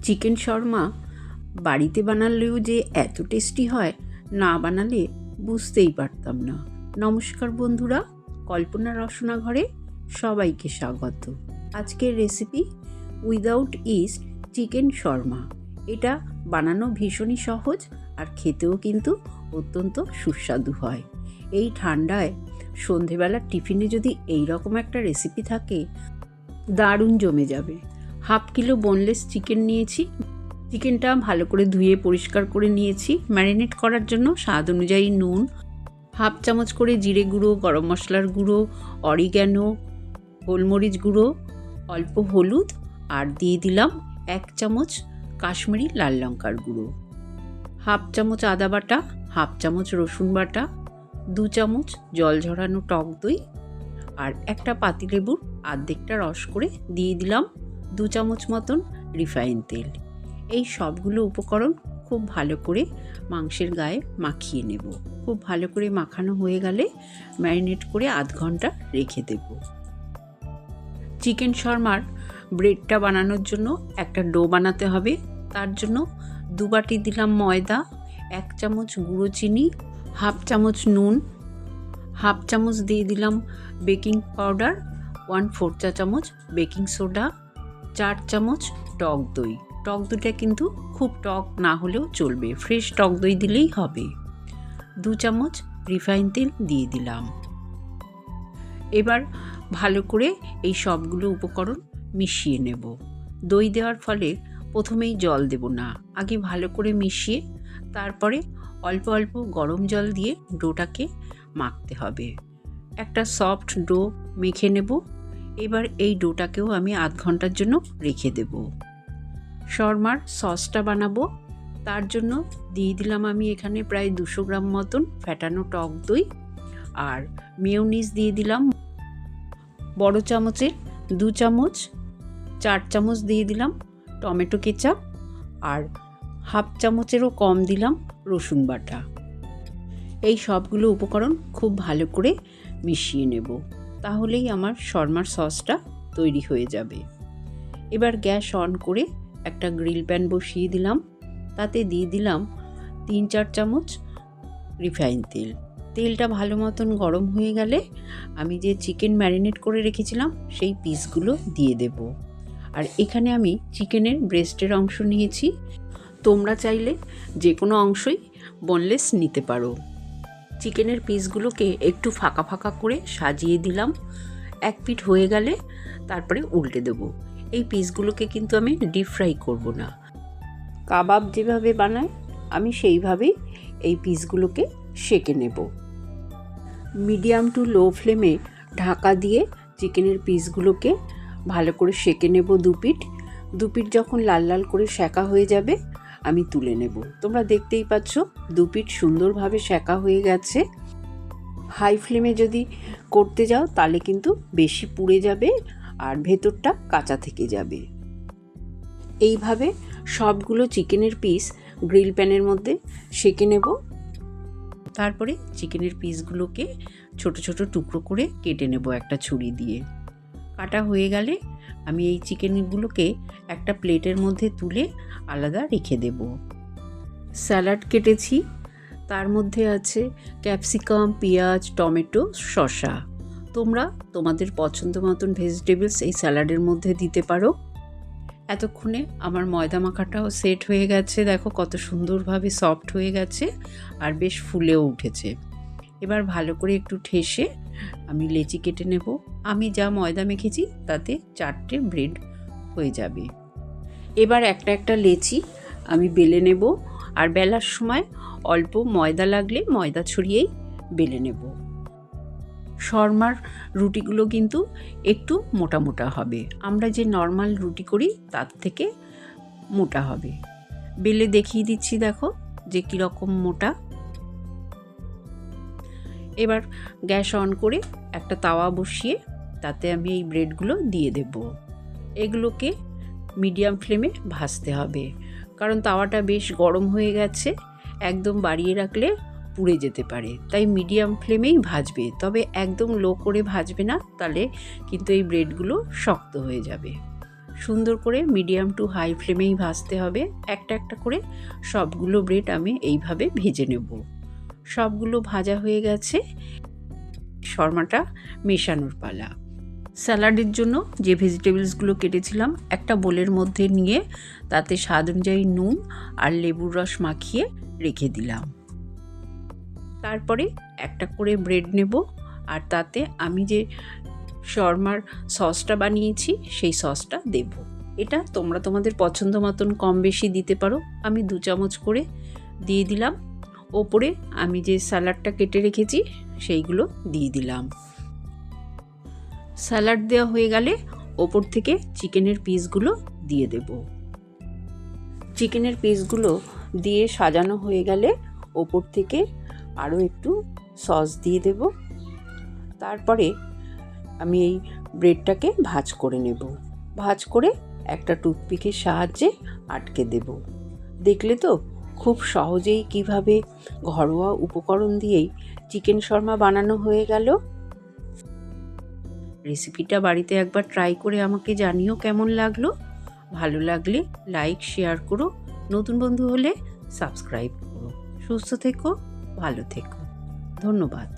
Chicken Sharma বাড়িতে বানালেও যে এত টেস্টি হয়, না বানালে বুঝতেই পারতাম না। নমস্কার বন্ধুরা, কল্পনা রসনা ঘরে সবাইকে স্বাগত। আজকের recipe without east chicken Sharma. এটা বানানো ভীষণই সহজ আর খেতেও কিন্তু অত্যন্ত সুস্বাদু হয়। এই ঠান্ডায় সন্ধেবেলার টিফিনে যদি এই রকম একটা রেসিপি থাকে, দারুণ জমে যাবে। 1/2 কিলো বোনলেস চিকেন নিয়েছি। চিকেনটা ভালো করে ধুয়ে পরিষ্কার করে নিয়েছি। ম্যারিনেট করার জন্য স্বাদ অনুযায়ী নুন, 1/2 চামচ করে জিরে গুঁড়ো, গরম মশলার গুঁড়ো, অরিগ্যানো, গোলমরিচ গুঁড়ো, অল্প হলুদ আর দিয়ে দিলাম 1 চামচ কাশ্মীরি লাল লঙ্কার গুঁড়ো, 1/2 চামচ আদা বাটা, 1/2 চামচ রসুন বাটা, 2 চামচ জল ঝরানো টক দই আর একটা পাতিলেবুর অর্ধেকটা রস করে দিয়ে দিলাম 2 চামচ মতন রিফাইন তেল। এই সবগুলো উপকরণ খুব ভালো করে মাংসের গায়ে মাখিয়ে নেব। খুব ভালো করে মাখানো হয়ে গেলে ম্যারিনেট করে আধ ঘন্টা রেখে দেব। চিকেন শর্মার ব্রেডটা বানানোর জন্য একটা ডো বানাতে হবে। তার জন্য 2 বাটি দিলাম ময়দা, 1 চামচ গুঁড়ো চিনি, 1/2 চামচ নুন, 1/2 চামচ দিয়ে দিলাম বেকিং পাউডার, 1/4 চা চামচ বেকিং সোডা, 4 চামচ টক দই। টক দইটা কিন্তু খুব টক না হলেও চলবে, ফ্রেশ টক দই দিলেই হবে। 2 চামচ রিফাইন তেল দিয়ে দিলাম। এবার ভালো করে এই সবগুলো উপকরণ মিশিয়ে নেব। দই দেওয়ার ফলে প্রথমেই জল দেব না, আগে ভালো করে মিশিয়ে তারপরে অল্প অল্প গরম জল দিয়ে ডোটাকে মাখতে হবে। একটা সফট ডো মেখে নেব। এবার এই ডোটাকেও আমি আধ ঘন্টার জন্য রেখে দেব। শর্মার সসটা বানাবো। তার জন্য দিয়ে দিলাম আমি এখানে প্রায় 200 গ্রাম মতন ফ্যাটানো টক দই আর মেয়োনিজ দিয়ে দিলাম বড় চামচের 2 চামচ, 4 চামচ দিয়ে দিলাম টমেটো কেচাপ আর 1/2 চামচেরও কম দিলাম রসুন বাটা। এই সবগুলো উপকরণ খুব ভালো করে মিশিয়ে নেব, তাহলেই আমার শর্মার সসটা তৈরি হয়ে যাবে। এবার গ্যাস অন করে একটা গ্রিল প্যান বসিয়ে দিলাম। তাতে দিয়ে দিলাম 3-4 চামচ রিফাইন তেল। তেলটা ভালো মতন গরম হয়ে গেলে আমি যে চিকেন ম্যারিনেট করে রেখেছিলাম সেই পিসগুলো দিয়ে দেব। আর এখানে আমি চিকেনের ব্রেস্টের অংশ নিয়েছি। তোমরা চাইলে যে কোনো অংশই বোনলেস নিতে পারো। চিকেনের পিসগুলোকে একটু ফাঁকা ফাঁকা করে সাজিয়ে দিলাম। এক পিঠ হয়ে গেলে তারপরে উল্টে দেব। এই পিসগুলোকে কিন্তু আমি ডিপ ফ্রাই করব না, কাবাব যেভাবে বানায় আমি সেইভাবেই এই পিসগুলোকে সেঁকে নেব। মিডিয়াম টু লো ফ্লেমে ঢাকা দিয়ে চিকেনের পিসগুলোকে ভালো করে সেঁকে নেব। 2 পিঠ যখন লাল লাল করে সেঁকা হয়ে যাবে আমি তুলে নেব। তোমরা দেখতেই পাচ্ছ 2 পিঠ সুন্দরভাবে সেঁকা হয়ে গেছে। হাই ফ্লেমে যদি করতে যাও তাহলে কিন্তু বেশি পুড়ে যাবে আর ভেতরটা কাঁচা থেকে যাবে। এইভাবে সবগুলো চিকেনের পিস গ্রিল প্যানের মধ্যে সেঁকে নেব। তারপরে চিকেনের পিসগুলোকে ছোট ছোট টুকরো করে কেটে নেব একটা ছুরি দিয়ে। কাটা হয়ে গেলে আমি এই চিকেনগুলোকে একটা প্লেটের মধ্যে তুলে আলাদা রেখে দেব। স্যালাড কেটেছি, তার মধ্যে আছে ক্যাপসিকাম, পেঁয়াজ, টমেটো, শসা। তোমরা তোমাদের পছন্দ মতন ভেজিটেবলস এই স্যালাডের মধ্যে দিতে পারো। এতক্ষণে আমার ময়দা মাখাটাও সেট হয়ে গেছে। দেখো কত সুন্দরভাবে সফট হয়ে গেছে আর বেশ ফুলেও উঠেছে। এবার ভালো করে একটু ঠেসে আমি লেচি কেটে নেব। আমি যা ময়দা মেখেছি তাতে 4টে ব্রেড হয়ে যাবে। এবার একটা একটা লেচি আমি বেলে নেব আর বেলার সময় অল্প ময়দা লাগলে ময়দা ছড়িয়েই বেলে নেব। শর্মার রুটিগুলো কিন্তু একটু মোটা মোটা হবে, আমরা যে নর্মাল রুটি করি তার থেকে মোটা হবে। বেলে দেখিয়ে দিচ্ছি, দেখো যে কীরকম মোটা। এবার গ্যাস অন করে একটা তাওয়া বসিয়ে তাতে আমি এই ব্রেডগুলো দিয়ে দেব। এগুলোকে মিডিয়াম ফ্লেমে ভাজতে হবে, কারণ তাওয়াটা বেশ গরম হয়ে গেছে। একদম বাড়িয়ে রাখলে পুড়ে যেতে পারে, তাই মিডিয়াম ফ্লেমেই ভাজবে। তবে একদম লো করে ভাজবে না, তাহলে কিন্তু এই ব্রেডগুলো শক্ত হয়ে যাবে। সুন্দর করে মিডিয়াম টু হাই ফ্লেমেই ভাজতে হবে। একটা একটা করে সবগুলো ব্রেড আমি এইভাবে ভেজে নেব। সবগুলো ভাজা হয়ে গেছে, শর্মাটা মেশানোর পালা। স্যালাডের জন্য যে ভেজিটেবলসগুলো কেটেছিলাম একটা বোলের মধ্যে নিয়ে তাতে স্বাদ অনুযায়ী নুন আর লেবুর রস মাখিয়ে রেখে দিলাম। তারপরে একটা করে ব্রেড নেব আর তাতে আমি যে শর্মার সসটা বানিয়েছি সেই সসটা দেব। এটা তোমরা তোমাদের পছন্দ মতন কম বেশি দিতে পারো। আমি 2 চামচ করে দিয়ে দিলাম। ওপরে আমি যে স্যালাডটা কেটে রেখেছি সেইগুলো দিয়ে দিলাম। স্যালাড দেওয়া হয়ে গেলে ওপর থেকে চিকেনের পিসগুলো দিয়ে দেব। চিকেনের পিসগুলো দিয়ে সাজানো হয়ে গেলে ওপর থেকে আরও একটু সস দিয়ে দেব। তারপরে আমি এই ব্রেডটাকে ভাঁজ করে নেব। ভাঁজ করে একটা টুথপিকের সাহায্যে আটকে দেব। দেখলে তো খুব সহজেই কিভাবে ঘরোয়া উপকরণ দিয়েই চিকেন শর্মা বানানো হয়ে গেল। রেসিপিটা বাড়িতে একবার ট্রাই করে আমাকে জানিও কেমন লাগলো। ভালো লাগলে লাইক শেয়ার করো, নতুন বন্ধু হলে সাবস্ক্রাইব করো। সুস্থ থেকো, ভালো থেকো। ধন্যবাদ।